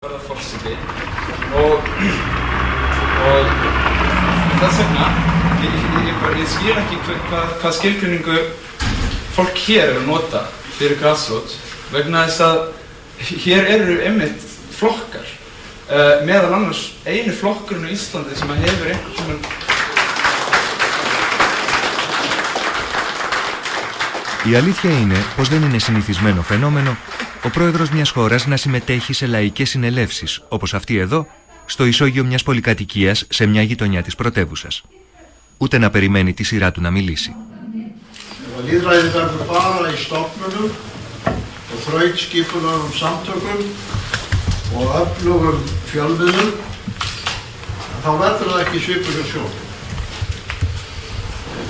verða forseti og þess vegna ég skil ekki hvað skilgreiningu fólk hér að nota fyrir grassroots vegna þess að hér eru einmitt flokkar meðal annars einu flokkurinn á Íslandi sem hefur einhvern Η αλήθεια είναι πως δεν είναι συνηθισμένο φαινόμενο ο πρόεδρος μιας χώρας να συμμετέχει σε λαϊκές συνελεύσεις, όπως αυτή εδώ, στο ισόγειο μιας πολυκατοικίας σε μια γειτονιά της πρωτεύουσας. Ούτε να περιμένει τη σειρά του να μιλήσει. Lýðræði verður bara í stofnunum og þrautskipulögðum samtökum og öflugum fjölmiðlum, þá verður það ekki svipur hjá sjón.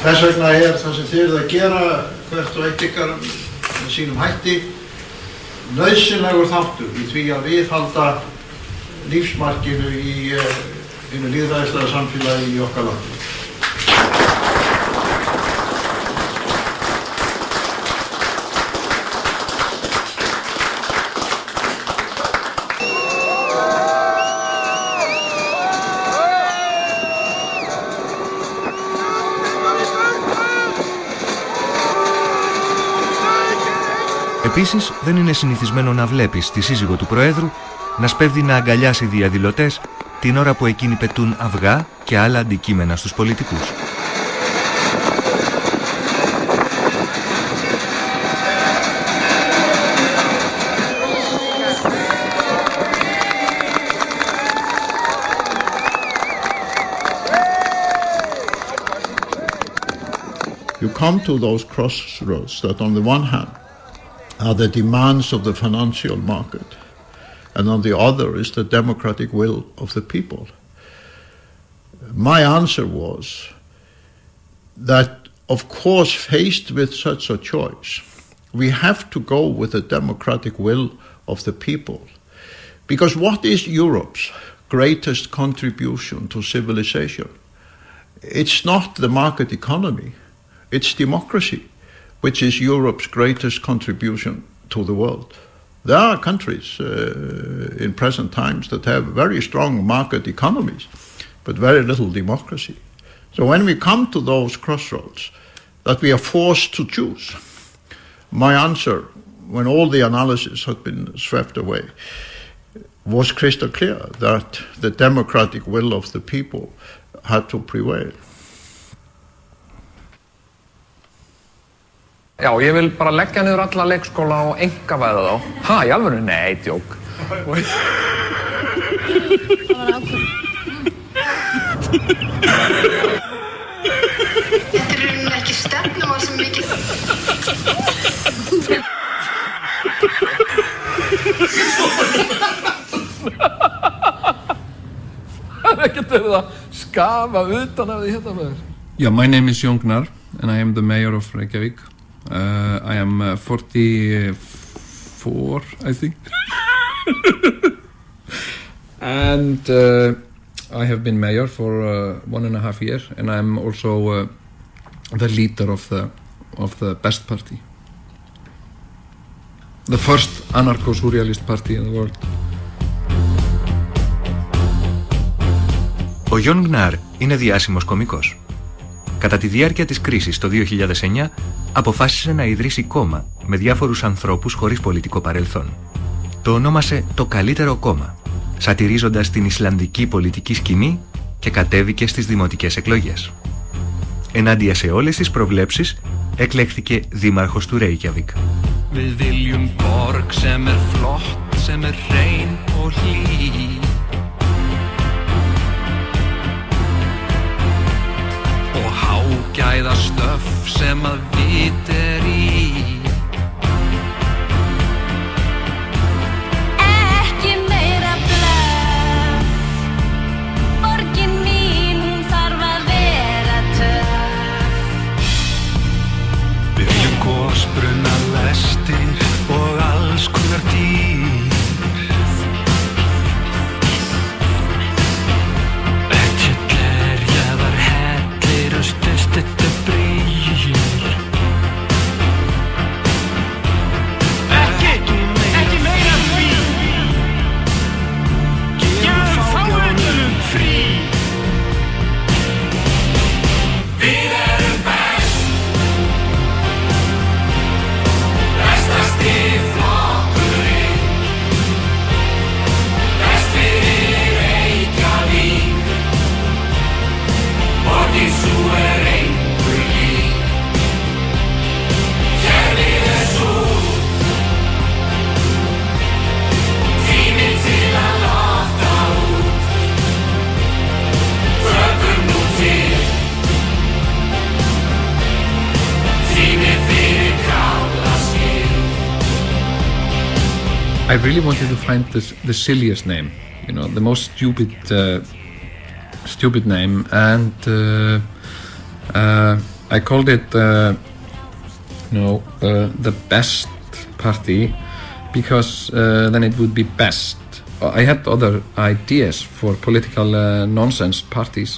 Þess vegna það sem þið eruð að gera hvert og eitt ykkar með sínum hætti nauðsynlegur þáttur í því að viðhalda lífsmarkinu í hinu lýðræðislega samfélagi í okkar landi. Επίσης, δεν είναι συνηθισμένο να βλέπεις τη σύζυγο του Προέδρου να σπέβδει να αγκαλιάσει διαδηλωτές την ώρα που εκείνοι πετούν αυγά και άλλα αντικείμενα στους πολιτικούς. You come to those crossroads that on the one hand are the demands of the financial market, and on the other is the democratic will of the people. My answer was that, of course, faced with such a choice, we have to go with the democratic will of the people. Because what is Europe's greatest contribution to civilization? It's not the market economy, it's democracy, which is Europe's greatest contribution to the world. There are countries in present times that have very strong market economies, but very little democracy. So when we come to those crossroads that we are forced to choose, my answer, when all the analysis had been swept away, was crystal clear that the democratic will of the people had to prevail. Já, ég vil bara leggja niður alla leikskóla og einkavæða þá. Ha, í alvöru? Nei, djók. Það var ákveð. Þetta er rauninni ekki stefnumál sem mikið. Það er ekkert verið að skafa utan af því hérna með þér. Yeah, my name is Jón Gnarr and I am the mayor of Reykjavík. I am 44, I think. And I have been mayor for 1.5 years, and I am also the leader of the Best Party, the first anarcho-surrealist party in the world. Ο Γιον Γκνάρ είναι διάσημος κωμικός. Κατά τη διάρκεια της κρίσης το 2009 αποφάσισε να ιδρύσει κόμμα με διάφορους ανθρώπους χωρίς πολιτικό παρελθόν. Το ονόμασε «Το Καλύτερο Κόμμα», σατιρίζοντας την Ισλανδική πολιτική σκηνή και κατέβηκε στις δημοτικές εκλογές. Ενάντια σε όλες τις προβλέψεις εκλέχθηκε δήμαρχος του Reykjavík. Við viljum borg sem flott, sem hrein og hlý. Og hágæða stöf sem vit í. Ekki meira blöff. Borgin mín, hún þarf að vera töff. Við viljum gosbrunna lestir og alls konar dýr. Glerjaðar hellir og stuttu brýr. I really wanted to find the silliest name, you know, the most stupid name, and I called it, the best party, because then it would be best. I had other ideas for political nonsense parties.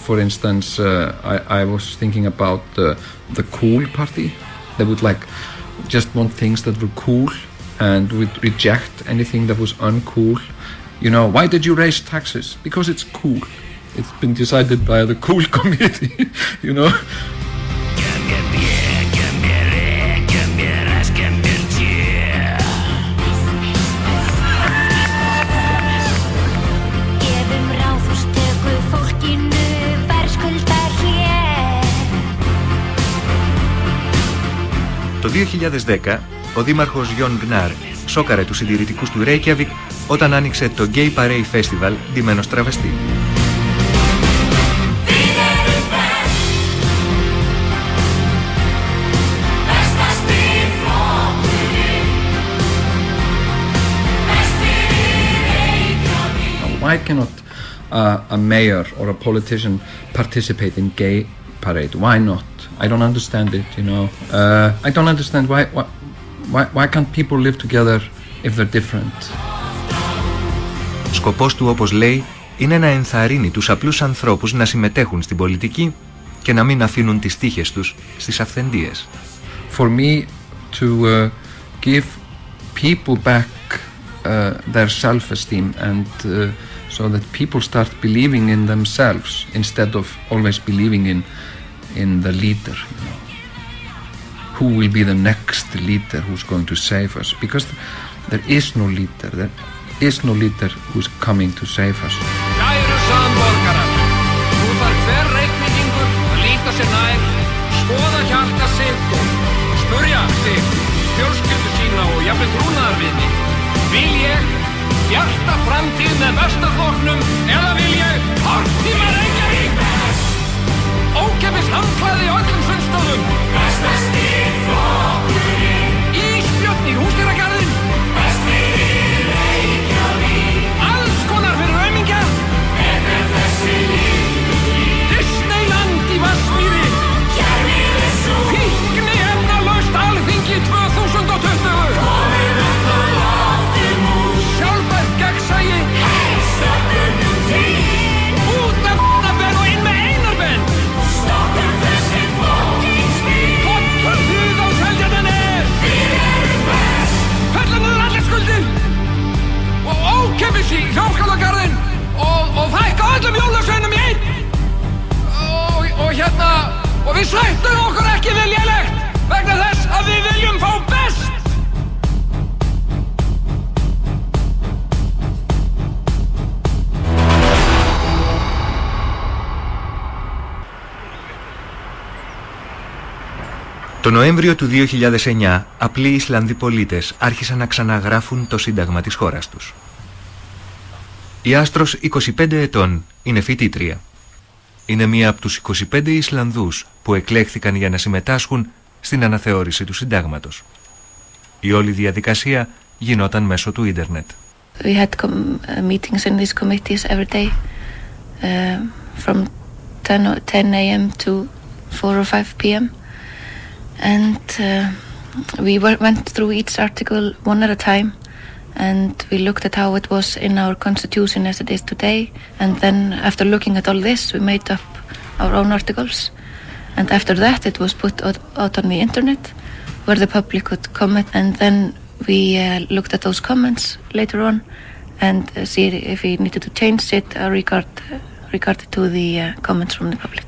For instance, I was thinking about the cool party. They would just want things that were cool and would reject anything that was uncool. You know, why did you raise taxes? Because it's cool. It's been decided by the cool committee, you know. Το 2010, ο δήμαρχος Γιον Γκνάρ σόκαρε τους συντηρητικούς του Ρέικιαβικ όταν άνοιξε το Gay Parade Festival ντυμένος τραβεστή. Why cannot a mayor or a politician participate in gay parade? Why not? I don't understand it, you know. I don't understand why can't people live together if they're different. Σκοπός του, όπως λέει, είναι να ενθαρρύνει τους απλούς ανθρώπους να συμμετέχουν στην πολιτική και να μην αφήνουν τις τύχες τους στις αυθεντίες. For me to give people back their self-esteem and so that people start believing in themselves instead of always believing in the leader, you know. Who will be the next leader who's going to save us? Because there is no leader. There is no leader who's coming to save us. Kæru samborgarar, nú þarf hver Reykvíkingur að líta sér nær, skoða hjarta sitt og spurja sig, fjölskyldu sína og jafnvel trúnaðarvini. Vil ég bjarta framtíð með Vesturflokknum eða vil ég tortíma Reykjavík? Ókeypis handklæði á öllum sundstöðum. Bestasti flokkurinn. Ísbjörn í Húsdýragarðinn. Best fyrir Reykjavík. Alls konar fyrir aumingja. Þetta þessi líf. Disneyland í Vatnsmýri. Kerfið svo. Fíkniefnalaust Alþingi 2020. Komið öll aftur mús. Sjálfbært gegnsæi. Heilsöfnum til. Út af benn og inn með einarbenn. Stokkum þessi flokkingsvík. Fokkur hug á Seltjarnarnes. Við erum best. Fellum niður allir skuldir. Og ókeypis í Hljómskálagarðinn. Og fækka öllum jólasveinum í einn. Og við sættum okkur ekki við lélegt vegna þess að við viljum fá best. Το Νοέμβριο του 2009, απλοί Ισλανδοί πολίτες άρχισαν να ξαναγράφουν το σύνταγμα της χώρας τους. Η Άστρος, 25 ετών, είναι φοιτήτρια. Είναι μία από τους 25 Ισλανδούς που εκλέχθηκαν για να συμμετάσχουν στην αναθεώρηση του συντάγματος. Η όλη διαδικασία γινόταν μέσω του ίντερνετ. We had meetings in these committees every day from 10 a.m. to 4 or 5 p.m. And we went through each article one at a time, and we looked at how it was in our constitution as it is today, and then after looking at all this we made up our own articles, and after that it was put out on the internet where the public could comment, and then we looked at those comments later on and see if we needed to change it regarded to the comments from the public.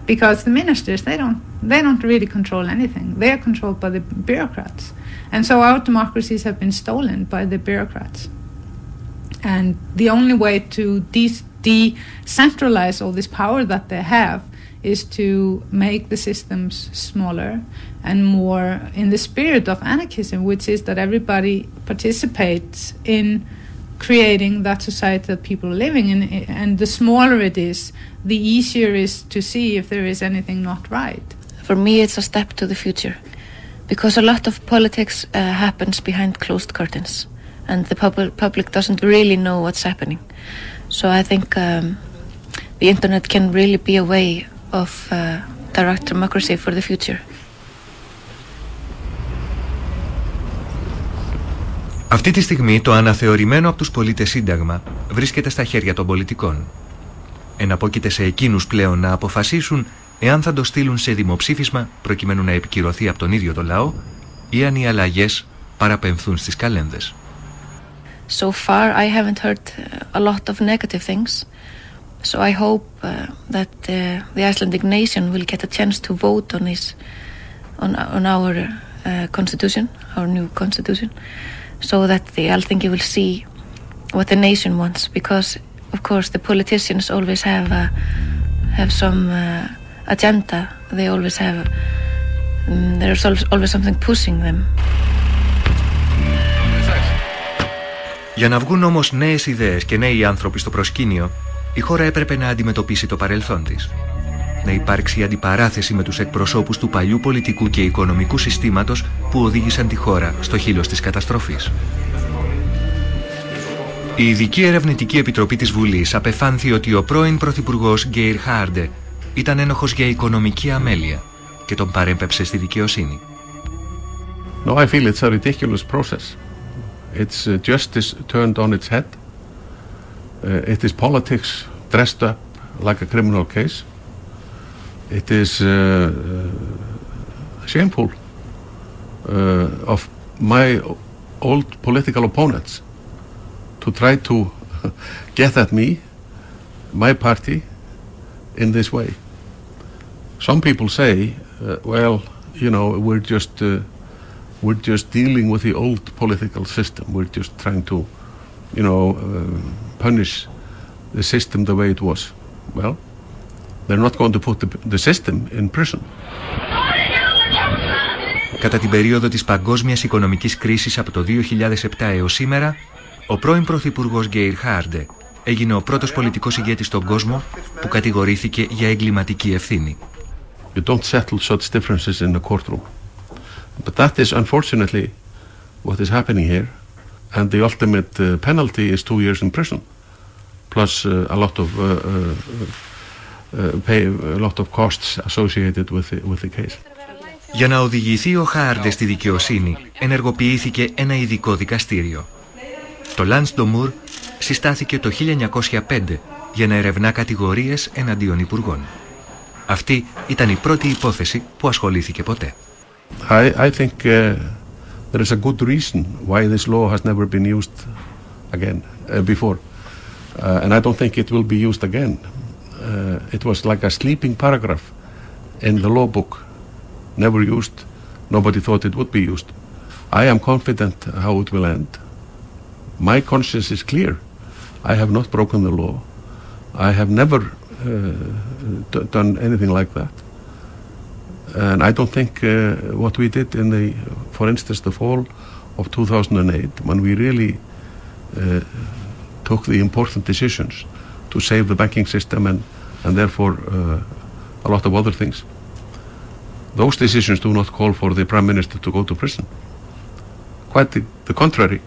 Because the ministers, they don't really control anything. They are controlled by the bureaucrats. And so our democracies have been stolen by the bureaucrats. And the only way to decentralize all this power that they have is to make the systems smaller and more in the spirit of anarchism, which is that everybody participates in creating that society that people are living in, and the smaller it is, the easier it is to see if there is anything not right. For me it's a step to the future, because a lot of politics happens behind closed curtains, and the public doesn't really know what's happening. So I think the internet can really be a way of direct democracy for the future. Αυτή τη στιγμή το αναθεωρημένο από τους πολίτες σύνταγμα βρίσκεται στα χέρια των πολιτικών. Εναπόκειται σε εκείνους πλέον να αποφασίσουν εάν θα το στείλουν σε δημοψήφισμα προκειμένου να επικυρωθεί από τον ίδιο το λαό ή αν οι αλλαγές παραπεμφθούν στις καλένδες. So far I haven't heard a lot of negative things. So I hope that the Icelandic nation will get a chance to vote on our constitution, our new constitution, so that the Alþingi will see what the nation wants. Because of course the politicians always have some agenda. They always have there's always something pushing them. Για να βγουν όμως νέες ιδέες και νέοι άνθρωποι στο προσκήνιο, η χώρα έπρεπε να αντιμετωπίσει το παρελθόν της. Να υπάρξει αντιπαράθεση με τους εκπροσώπους του παλιού πολιτικού και οικονομικού συστήματος που οδήγησαν τη χώρα στο χείλος της καταστροφής. Η Ειδική Ερευνητική Επιτροπή της Βουλής απεφάνθη ότι ο πρώην Πρωθυπουργός Geir Haarde ήταν ένοχος για οικονομική αμέλεια και τον παρέπεψε στη δικαιοσύνη. No, I feel it's a ridiculous process. It's justice turned on its head. It is politics dressed up like a criminal case. It is shameful of my old political opponents to try to get at me, my party, in this way. Some people say, well, you know, we're just dealing with the old political system. We're just trying to, you know, punish the system the way it was. Well, they're not going to put the system in prison. Κατά την περίοδο της παγκόσμιας οικονομικής κρίσης από το 2007 έως σήμερα, ο πρώην Πρωθυπουργός Geir Haarde έγινε ο πρώτος πολιτικός ηγέτης στον κόσμο που κατηγορήθηκε για εγκληματική ευθύνη. You don't settle such differences in the courtroom. But that is unfortunately what is happening here, and the ultimate penalty is 2 years in prison, plus a lot of costs associated with the case. Για να οδηγηθεί ο Haarde στη δικαιοσύνη, ενεργοποιήθηκε ένα ειδικό δικαστήριο. Το Landsdómur συστάθηκε το 1905 για να ερευνά κατηγορίες εναντίον υπουργών. Αυτή ήταν η πρώτη υπόθεση που ασχολήθηκε ποτέ. I think there is a good reason why this law has never been used again before, and I don't think it will be used again. It was like a sleeping paragraph in the law book, never used. Nobody thought it would be used. I am confident how it will end. My conscience is clear. I have not broken the law. I have never done anything like that. And I don't think what we did in for instance, the fall of 2008, when we really took the important decisions to save the banking system and therefore a lot of other things. Those decisions do not call for the Prime Minister to go to prison. Quite the contrary.